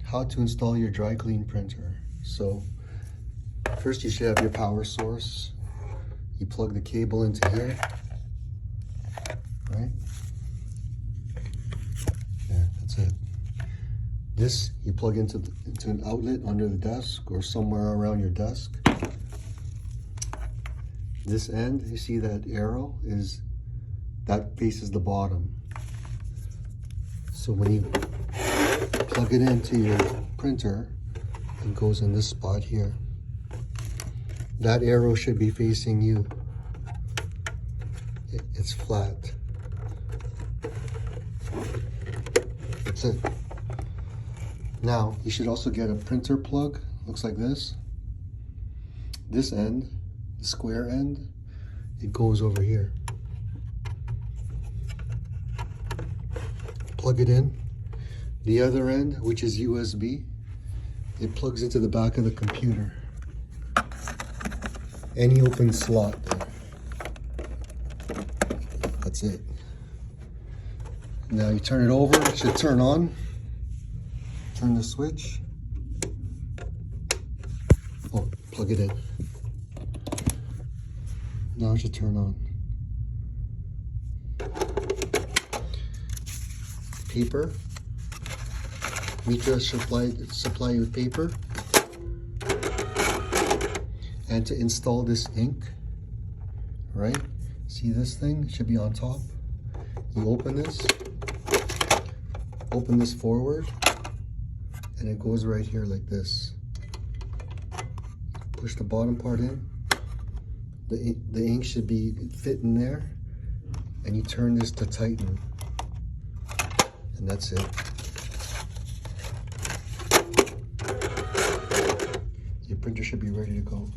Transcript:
how to install your dry clean printer. So first you should have your power source. You plug the cable into here, right? Yeah, that's it. This you plug into an outlet under the desk or somewhere around your desk. This end, you see that arrow that faces the bottom. So when you plug it into your printer, it goes in this spot here. That arrow should be facing you. It's flat. That's it. Now, you should also get a printer plug. Looks like this. This end, the square end, it goes over here. Plug it in. The other end, which is USB, it plugs into the back of the computer. Any open slot there. That's it. Now you turn it over, it should turn on. Turn the switch. Oh, plug it in. Now it should turn on. Paper. Mitra supply you with paper. And to install this ink, right? See this thing? It should be on top. You open this forward, and it goes right here like this. Push the bottom part in. The ink should be fit in there, and you turn this to tighten, and that's it. Your printer should be ready to go.